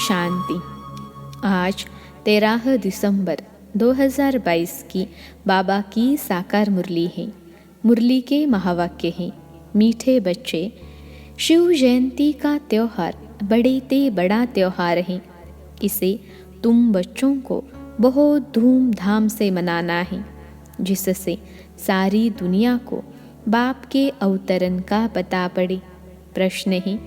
शांति। आज 13 दिसंबर 2022 की बाबा की साकार मुरली है। मुरली के महावाक्य हैं, मीठे बच्चे, शिव जयंती का त्यौहार बड़े ते बड़ा त्यौहार है। इसे तुम बच्चों को बहुत धूमधाम से मनाना है, जिससे सारी दुनिया को बाप के अवतरण का पता पड़े। प्रश्न है,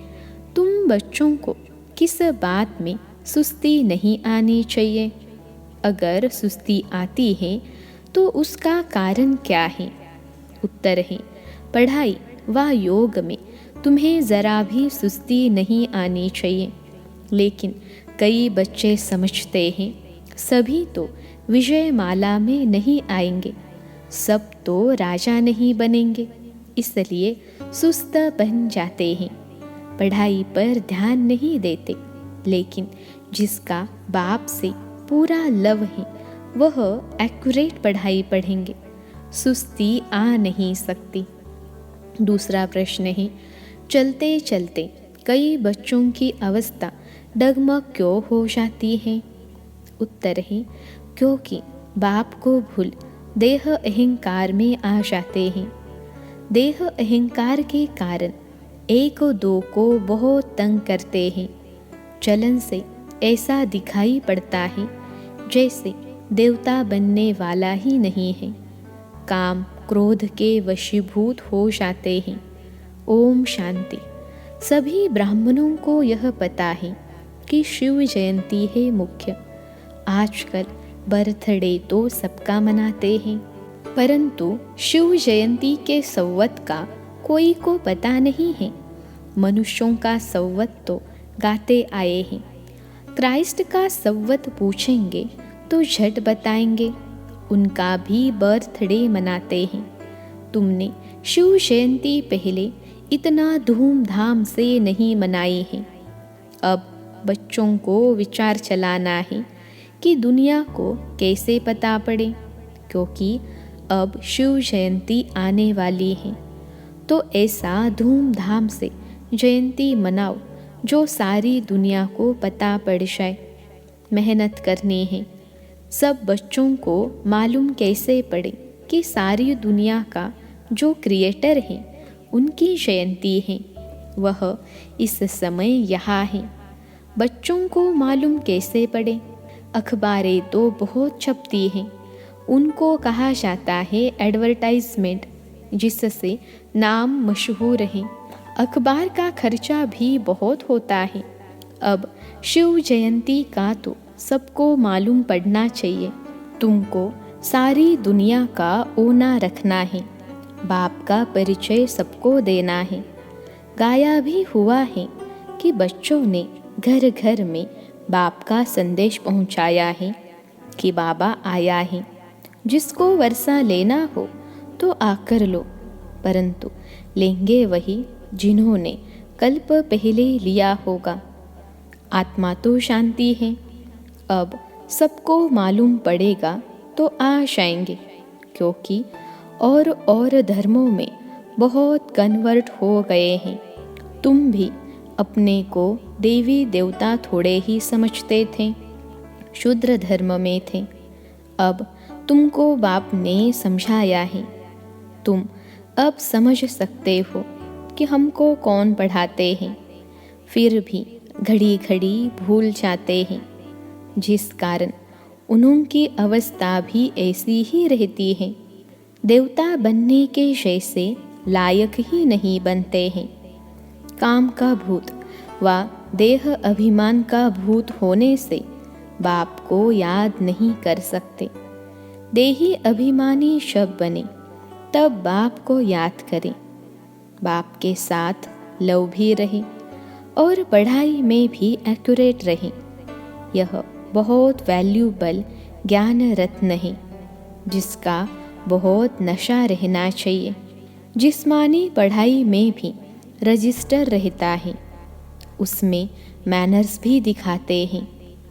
तुम बच्चों को किस बात में सुस्ती नहीं आनी चाहिए? अगर सुस्ती आती है तो उसका कारण क्या है? उत्तर है, पढ़ाई व योग में तुम्हें ज़रा भी सुस्ती नहीं आनी चाहिए। लेकिन कई बच्चे समझते हैं सभी तो विजय माला में नहीं आएंगे, सब तो राजा नहीं बनेंगे, इसलिए सुस्त बन जाते हैं। पढ़ाई पर ध्यान नहीं देते, लेकिन जिसका बाप से पूरा लव है वह एक्यूरेट पढ़ाई पढ़ेंगे, सुस्ती आ नहीं सकती। दूसरा प्रश्न है, चलते चलते कई बच्चों की अवस्था डगमग क्यों हो जाती है? उत्तर है, क्योंकि बाप को भूल देह अहंकार में आ जाते हैं। देह अहंकार के कारण एक दो को बहुत तंग करते हैं। चलन से ऐसा दिखाई पड़ता है जैसे देवता बनने वाला ही नहीं है। काम क्रोध के वशीभूत हो जाते हैं। ओम शांति। सभी ब्राह्मणों को यह पता है कि शिव जयंती है मुख्य। आजकल बर्थडे तो सबका मनाते हैं, परंतु शिव जयंती के संवत का कोई को पता नहीं है। मनुष्यों का संवत तो गाते आए हैं। क्राइस्ट का संवत पूछेंगे तो झट बताएंगे, उनका भी बर्थडे मनाते हैं। तुमने शिव जयंती पहले इतना धूमधाम से नहीं मनाई है। अब बच्चों को विचार चलाना है कि दुनिया को कैसे पता पड़े, क्योंकि अब शिव जयंती आने वाली है। तो ऐसा धूमधाम से जयंती मनाओ जो सारी दुनिया को पता पड़ जाए। मेहनत करनी है। सब बच्चों को मालूम कैसे पड़े कि सारी दुनिया का जो क्रिएटर है उनकी जयंती है, वह इस समय यहाँ है। बच्चों को मालूम कैसे पड़े? अखबारें तो बहुत छपती हैं, उनको कहा जाता है एडवर्टाइजमेंट, जिससे नाम मशहूर है। अखबार का खर्चा भी बहुत होता है। अब शिव जयंती का तो सबको मालूम पड़ना चाहिए। तुमको सारी दुनिया का ओना रखना है, बाप का परिचय सबको देना है। गाया भी हुआ है कि बच्चों ने घर घर में बाप का संदेश पहुंचाया है कि बाबा आया है। जिसको वर्षा लेना हो तो आकर लो, परंतु लेंगे वही जिन्होंने कल्प पहले लिया होगा। आत्मा तो शांति है। अब सबको मालूम पड़ेगा तो आ जाएंगे, क्योंकि और धर्मों में बहुत कन्वर्ट हो गए हैं। तुम भी अपने को देवी देवता थोड़े ही समझते थे, शूद्र धर्म में थे। अब तुमको बाप ने समझाया है। तुम अब समझ सकते हो कि हमको कौन पढ़ाते हैं, फिर भी घड़ी घड़ी भूल जाते हैं, जिस कारण उनकी अवस्था भी ऐसी ही रहती है। देवता बनने के जैसे लायक ही नहीं बनते हैं। काम का भूत व देह अभिमान का भूत होने से बाप को याद नहीं कर सकते। देही अभिमानी शब बने तब बाप को याद करें। बाप के साथ लव भी रहे और पढ़ाई में भी एक्यूरेट रहे। यह बहुत वैल्यूबल ज्ञान रत्न है, जिसका बहुत नशा रहना चाहिए। जिस्मानी पढ़ाई में भी रजिस्टर रहता है, उसमें मैनर्स भी दिखाते हैं,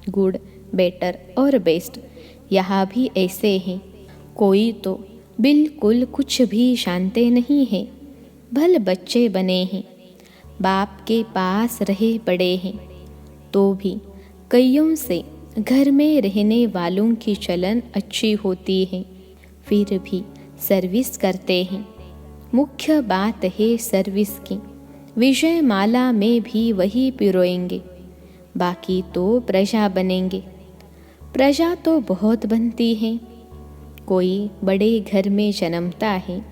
गुड, बेटर और बेस्ट। यहाँ भी ऐसे हैं। कोई तो बिल्कुल कुछ भी जानते नहीं हैं, भले बच्चे बने हैं, बाप के पास रहे पड़े हैं, तो भी कईयों से घर में रहने वालों की चलन अच्छी होती है, फिर भी सर्विस करते हैं। मुख्य बात है सर्विस की। विजय माला में भी वही पिरोएंगे, बाकी तो प्रजा बनेंगे। प्रजा तो बहुत बनती है। कोई बड़े घर में जन्मता है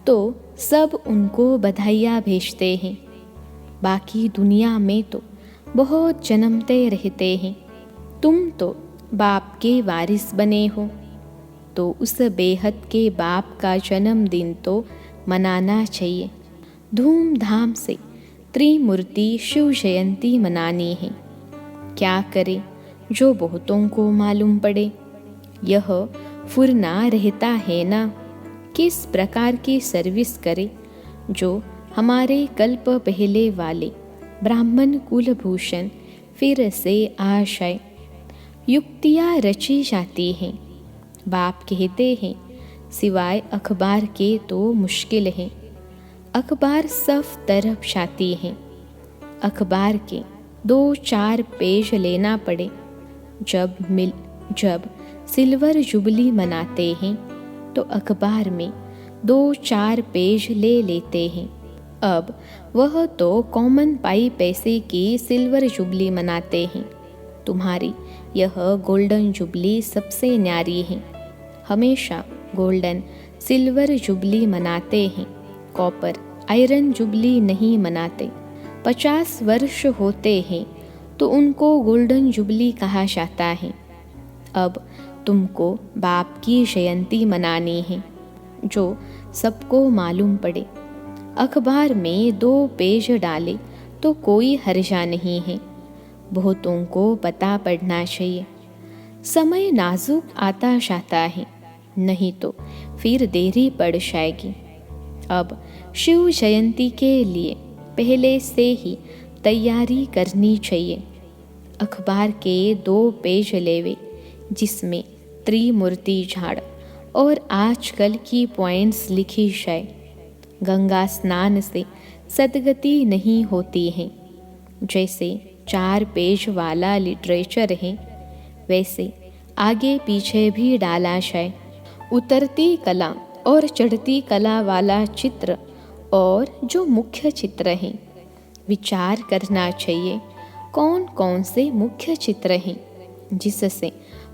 तो सब उनको बधाइयाँ भेजते हैं। बाकी दुनिया में तो बहुत जन्मते रहते हैं। तुम तो बाप के वारिस बने हो, तो उस बेहद के बाप का जन्मदिन तो मनाना चाहिए। धूमधाम से त्रिमूर्ति शिव जयंती मनानी है। क्या करे जो बहुतों को मालूम पड़े। यह फुरना रहता है ना, किस प्रकार की सर्विस करे जो हमारे कल्प पहले वाले ब्राह्मण कुलभूषण फिर से आ जाए। युक्तियाँ रची जाती हैं। बाप कहते हैं सिवाय अखबार के तो मुश्किल है। अखबार सब तरफ छाती हैं। अखबार के 2-4 पेज लेना पड़े। जब सिल्वर जुबली मनाते हैं तो अखबार में 2-4 पेज ले लेते हैं। अब वह तो कॉमन पाई पैसे की सिल्वर जुबली मनाते हैं। तुम्हारी यह गोल्डन जुबली सबसे न्यारी है। हमेशा गोल्डन सिल्वर जुबली मनाते हैं, कॉपर आयरन जुबली नहीं मनाते। 50 वर्ष होते हैं तो उनको गोल्डन जुबली कहा जाता है। अब तुमको बाप की जयंती मनानी है, जो सबको मालूम पड़े। अखबार में 2 पेज डाले तो कोई हर्जा नहीं है। बहुतों को पता पड़ना चाहिए। समय नाजुक आता जाता है, नहीं तो फिर देरी पड़ जाएगी। अब शिव जयंती के लिए पहले से ही तैयारी करनी चाहिए। अखबार के 2 पेज लेवे, जिसमें त्रिमूर्ति झाड़ और आजकल की पॉइंट्स लिखी जाए। गंगा स्नान से सदगति नहीं होती है। जैसे 4 पेज वाला लिटरेचर है, वैसे आगे पीछे भी डाला जाए। उतरती कला और चढ़ती कला वाला चित्र और जो मुख्य चित्र हैं, विचार करना चाहिए कौन कौन से मुख्य चित्र हैं, जिससे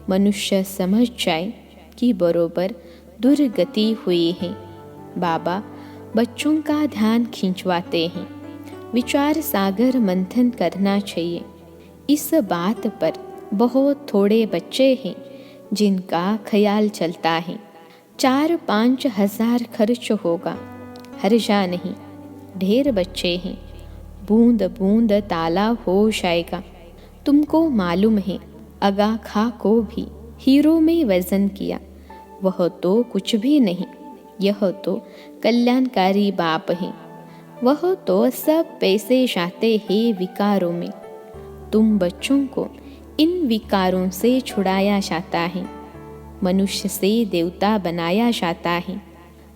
मनुष्य समझ जाए कि बरोबर दुर्गति हुई है। बाबा बच्चों का ध्यान खिंचवाते हैं। विचार सागर मंथन करना चाहिए। इस बात पर बहुत थोड़े बच्चे हैं जिनका ख्याल चलता है। 4-5 हज़ार खर्च होगा, हर्जा नहीं। ढेर बच्चे हैं, बूंद बूंद तालाब हो जाएगा। तुमको मालूम है आगा खां को भी हीरो में वजन किया, वह तो कुछ भी नहीं। यह तो कल्याणकारी बाप है। वह तो सब पैसे जाते हैं विकारों में। तुम बच्चों को इन विकारों से छुड़ाया जाता है। मनुष्य से देवता बनाया जाता है।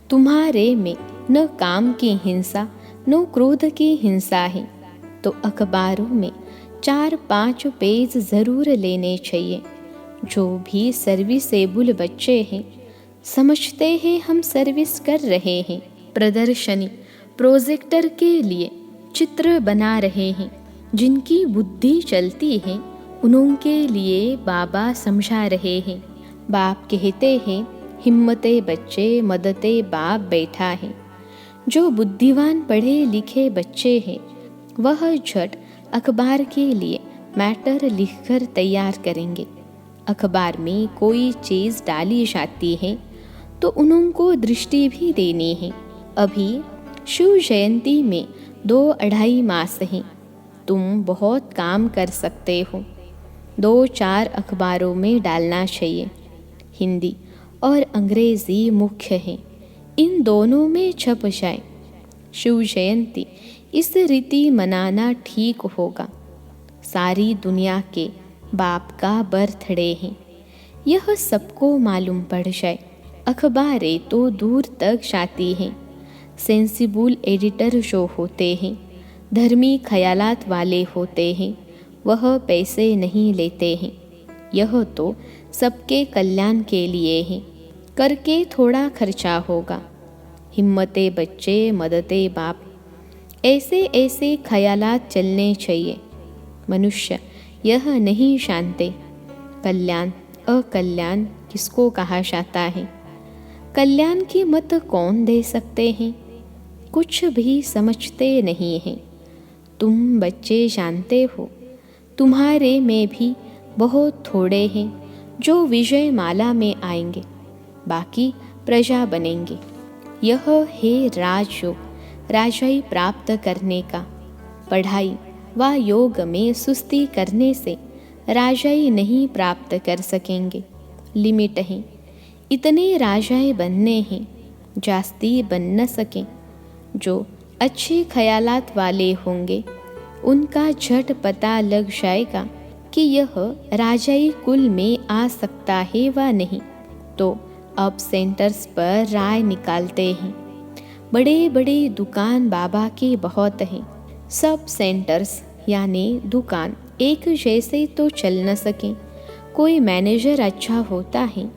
तुम्हारे में न काम की हिंसा न क्रोध की हिंसा है, तो अखबारों में 4-5 पेज ज़रूर लेने चाहिए। जो भी सर्विसेबल बच्चे हैं समझते हैं हम सर्विस कर रहे हैं। प्रदर्शनी प्रोजेक्टर के लिए चित्र बना रहे हैं। जिनकी बुद्धि चलती है उनके लिए बाबा समझा रहे हैं। बाप कहते हैं हिम्मते बच्चे मदते बाप बैठा है। जो बुद्धिवान पढ़े लिखे बच्चे हैं वह झट अखबार के लिए मैटर लिखकर तैयार करेंगे। अखबार में कोई चीज़ डाली जाती है तो उनको दृष्टि भी देनी है। अभी शिव जयंती में 2-2.5 मास हैं। तुम बहुत काम कर सकते हो। 2-4 अखबारों में डालना चाहिए। हिंदी और अंग्रेज़ी मुख्य हैं, इन दोनों में छप जाए। शिव जयंती इस रीति मनाना ठीक होगा। सारी दुनिया के बाप का बर्थडे है, यह सबको मालूम पड़ जाए। अखबारें तो दूर तक जाती हैं। सेंसिबल एडिटर जो होते हैं, धर्मी ख्यालात वाले होते हैं, वह पैसे नहीं लेते हैं। यह तो सबके कल्याण के लिए है। करके थोड़ा खर्चा होगा। हिम्मते बच्चे मददे बाप, ऐसे ऐसे ख्यालात चलने चाहिए। मनुष्य यह नहीं जानते कल्याण अकल्याण किसको कहा जाता है। कल्याण की मत कौन दे सकते हैं। कुछ भी समझते नहीं हैं। तुम बच्चे जानते हो, तुम्हारे में भी बहुत थोड़े हैं जो विजय माला में आएंगे, बाकी प्रजा बनेंगे। यह है राजयोग, राजाई प्राप्त करने का। पढ़ाई व योग में सुस्ती करने से राजाई नहीं प्राप्त कर सकेंगे। लिमिट है, इतने राजाए बनने हैं, जास्ती बन न सकें। जो अच्छे ख्यालात वाले होंगे उनका झट पता लग जाएगा कि यह राजाई कुल में आ सकता है व नहीं, तो अब सेंटर्स पर राय निकालते हैं। बड़े बड़े दुकान बाबा के बहुत हैं। सब सेंटर्स यानी दुकान एक जैसे तो चल न सकें। कोई मैनेजर अच्छा होता है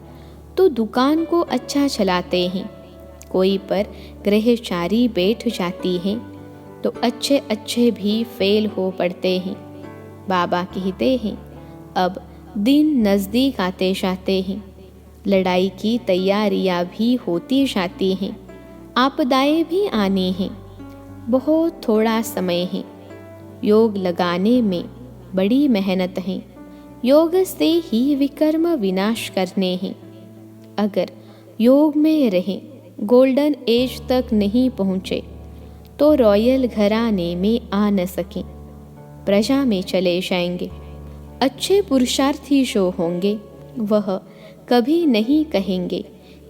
तो दुकान को अच्छा चलाते हैं। कोई पर गृहचारी बैठ जाती है तो अच्छे अच्छे भी फेल हो पड़ते हैं। बाबा कहते हैं अब दिन नज़दीक आते जाते हैं। लड़ाई की तैयारियां भी होती जाती हैं। आपदाएं भी आनी हैं। बहुत थोड़ा समय है। योग लगाने में बड़ी मेहनत है। योग से ही विकर्म विनाश करने हैं। अगर योग में रहे, गोल्डन एज तक नहीं पहुँचे तो रॉयल घराने में आ न सकें, प्रजा में चले जाएंगे। अच्छे पुरुषार्थी जो होंगे वह कभी नहीं कहेंगे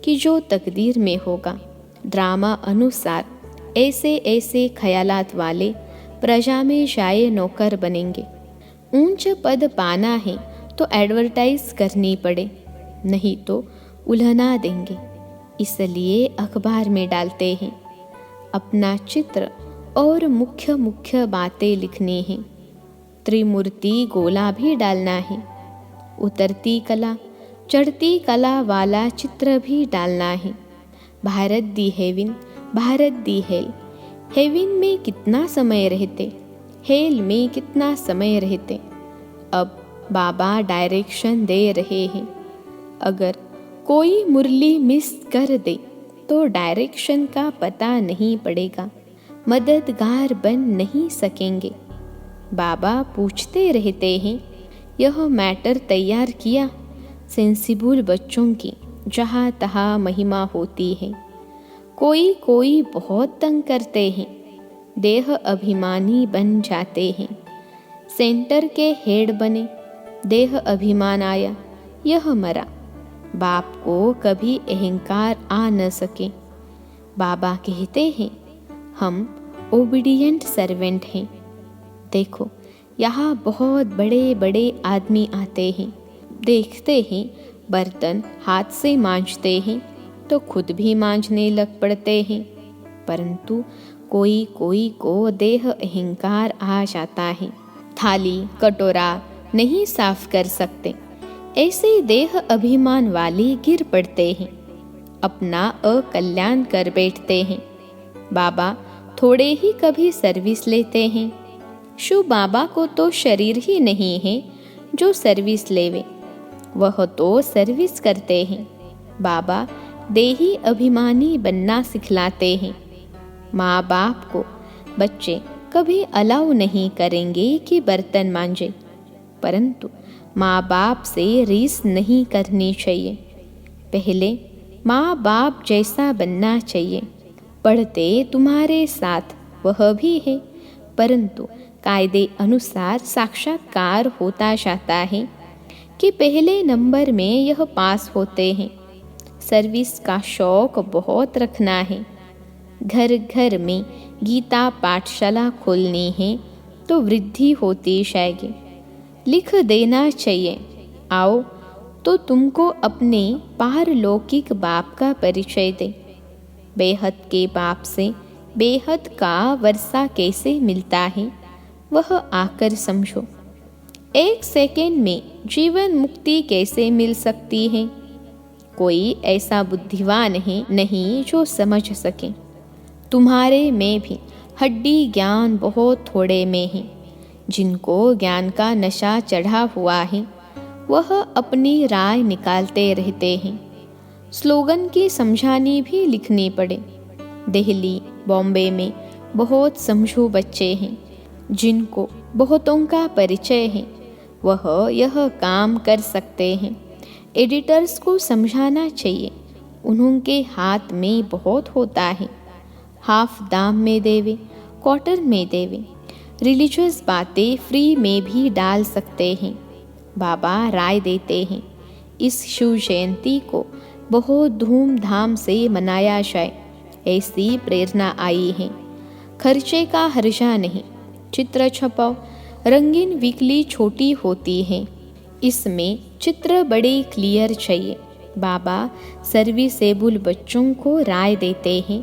कि जो तकदीर में होगा। ड्रामा अनुसार ऐसे ऐसे ख्यालात वाले प्रजा में जाए नौकर बनेंगे। ऊंच पद पाना है तो एडवर्टाइज करनी पड़े, नहीं तो उल्हना देंगे, इसलिए अखबार में डालते हैं। अपना चित्र और मुख्य मुख्य बातें लिखनी हैं। त्रिमूर्ति गोला भी डालना है। उतरती कला चढ़ती कला वाला चित्र भी डालना है। भारत दी हेविन, भारत दी हेल। हेविन में कितना समय रहते, हेल में कितना समय रहते। अब बाबा डायरेक्शन दे रहे हैं। अगर कोई मुरली मिस कर दे तो डायरेक्शन का पता नहीं पड़ेगा, मददगार बन नहीं सकेंगे। बाबा पूछते रहते हैं, यह मैटर तैयार किया? सेंसिबल बच्चों की जहाँ तहाँ महिमा होती है। कोई कोई बहुत तंग करते हैं, देह अभिमानी बन जाते हैं। सेंटर के हेड बने, देह अभिमान आया, यह मरा। बाप को कभी अहंकार आ न सके। बाबा कहते हैं हम ओबीडिएंट सर्वेंट हैं। देखो यहाँ बहुत बड़े बड़े आदमी आते हैं, देखते हैं बर्तन हाथ से मांजते हैं तो खुद भी मांजने लग पड़ते हैं, परंतु कोई कोई को देह अहंकार आ जाता है। थाली कटोरा नहीं साफ कर सकते, ऐसे देह अभिमान वाले गिर पड़ते हैं, अपना अकल्याण कर बैठते हैं। बाबा थोड़े ही कभी सर्विस लेते हैं। शु बाबा को तो शरीर ही नहीं है जो सर्विस लेवे, वह तो सर्विस करते हैं। बाबा देही अभिमानी बनना सिखलाते हैं। माँ बाप को बच्चे कभी अलाउ नहीं करेंगे कि बर्तन मांजे, परंतु माँ बाप से रीस नहीं करनी चाहिए। पहले माँ बाप जैसा बनना चाहिए। पढ़ते तुम्हारे साथ वह भी है, परंतु कायदे अनुसार साक्षात्कार होता जाता है कि पहले नंबर में यह पास होते हैं। सर्विस का शौक बहुत रखना है। घर घर में गीता पाठशाला खोलनी है तो वृद्धि होती जाएगी। लिख देना चाहिए, आओ तो तुमको अपने पारलौकिक बाप का परिचय दे। बेहद के बाप से बेहद का वर्षा कैसे मिलता है वह आकर समझो। एक सेकेंड में जीवन मुक्ति कैसे मिल सकती है? कोई ऐसा बुद्धिमान है नहीं जो समझ सके। तुम्हारे में भी हड्डी ज्ञान बहुत थोड़े में है। जिनको ज्ञान का नशा चढ़ा हुआ है वह अपनी राय निकालते रहते हैं। स्लोगन की समझानी भी लिखनी पड़े। दिल्ली, बॉम्बे में बहुत समझू बच्चे हैं जिनको बहुतों का परिचय है। वह यह काम कर सकते हैं। एडिटर्स को समझाना चाहिए, उन्होंने हाथ में बहुत होता है। हाफ दाम में देवे, क्वार्टर में देवे। रिलीजियस बातें फ्री में भी डाल सकते हैं। बाबा राय देते हैं इस शिव जयंती को बहुत धूमधाम से मनाया जाए, ऐसी प्रेरणा आई है। खर्चे का हर्जा नहीं। चित्र छपाओ। रंगीन वीकली छोटी होती है, इसमें चित्र बड़े क्लियर चाहिए। बाबा सर्विसेबल बच्चों को राय देते हैं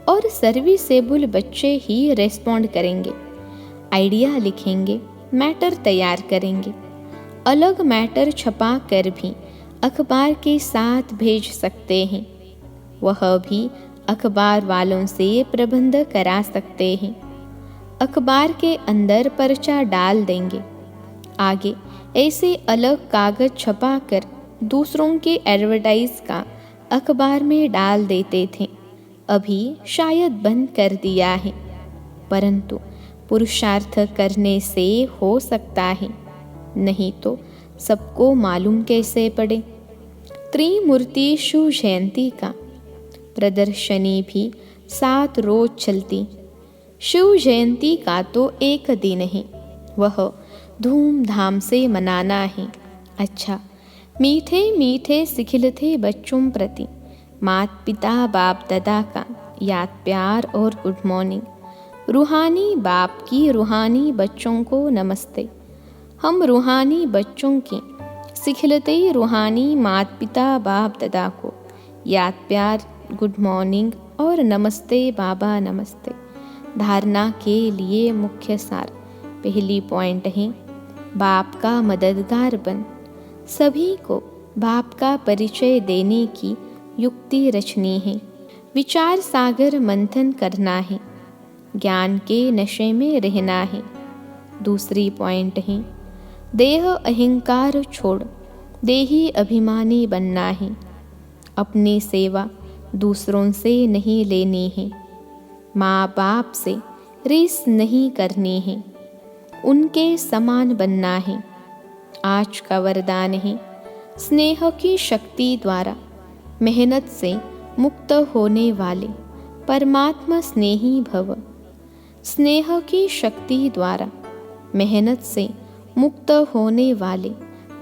और सर्विसेबल बच्चे ही रेस्पॉन्ड करेंगे। आइडिया लिखेंगे, मैटर तैयार करेंगे। अलग मैटर छपा कर भी अखबार के साथ भेज सकते हैं। वह भी अखबार वालों से प्रबंध करा सकते हैं। अखबार के अंदर पर्चा डाल देंगे। आगे ऐसे अलग कागज छपा कर दूसरों के एडवर्टाइज का अखबार में डाल देते थे। अभी शायद बंद कर दिया है, परंतु पुरुषार्थ करने से हो सकता है, नहीं तो सबको मालूम कैसे पड़े। त्रिमूर्ति शिव जयंती का प्रदर्शनी भी 7 रोज चलती। शिव जयंती का तो एक दिन है, वह धूमधाम से मनाना है। अच्छा, मीठे मीठे सिखिलते बच्चों प्रति माता पिता बाप दादा का याद प्यार और गुड मॉर्निंग। रूहानी बाप की रूहानी बच्चों को नमस्ते। हम रूहानी बच्चों की सिखिलते रूहानी माता पिता बाप दादा को याद प्यार, गुड मॉर्निंग और नमस्ते बाबा नमस्ते। धारणा के लिए मुख्य सार। पहली पॉइंट है, बाप का मददगार बन। सभी को बाप का परिचय देने की युक्ति रचनी है। विचार सागर मंथन करना है। ज्ञान के नशे में रहना है। दूसरी पॉइंट है, देह अहंकार छोड़ देही अभिमानी बनना है। अपनी सेवा दूसरों से नहीं लेनी है। माँ बाप से रीस नहीं करनी है, उनके समान बनना है। आज का वरदान है, स्नेह की शक्ति द्वारा मेहनत से मुक्त होने वाले परमात्मा स्नेही भव। स्नेह की शक्ति द्वारा मेहनत से मुक्त होने वाले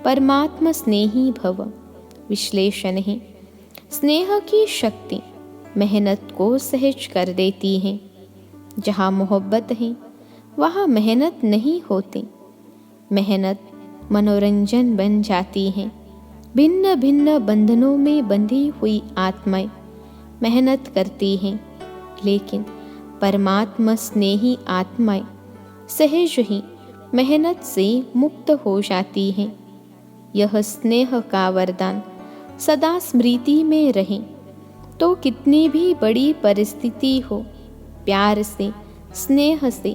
परमात्मा स्नेही भव। विश्लेषण है, स्नेह की शक्ति मेहनत को सहज कर देती है। जहाँ मोहब्बत है वहाँ मेहनत नहीं होती। मेहनत मनोरंजन बन जाती है। भिन्न भिन्न बंधनों में बंधी हुई आत्माएं मेहनत करती हैं, लेकिन परमात्मा स्नेही आत्माएं सहज ही मेहनत से मुक्त हो जाती हैं। यह स्नेह का वरदान सदा स्मृति में रहे तो कितनी भी बड़ी परिस्थिति हो, प्यार से स्नेह से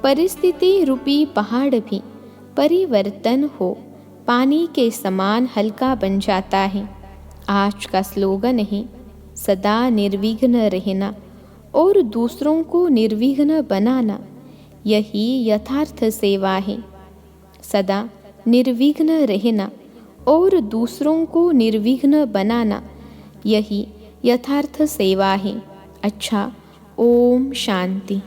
परिस्थिति रूपी पहाड़ भी परिवर्तन हो पानी के समान हल्का बन जाता है। आज का स्लोगन है, सदा निर्विघ्न रहना और दूसरों को निर्विघ्न बनाना, यही यथार्थ सेवा है। सदा निर्विघ्न रहना और दूसरों को निर्विघ्न बनाना, यही यथार्थ सेवा है। अच्छा, ओम शांति।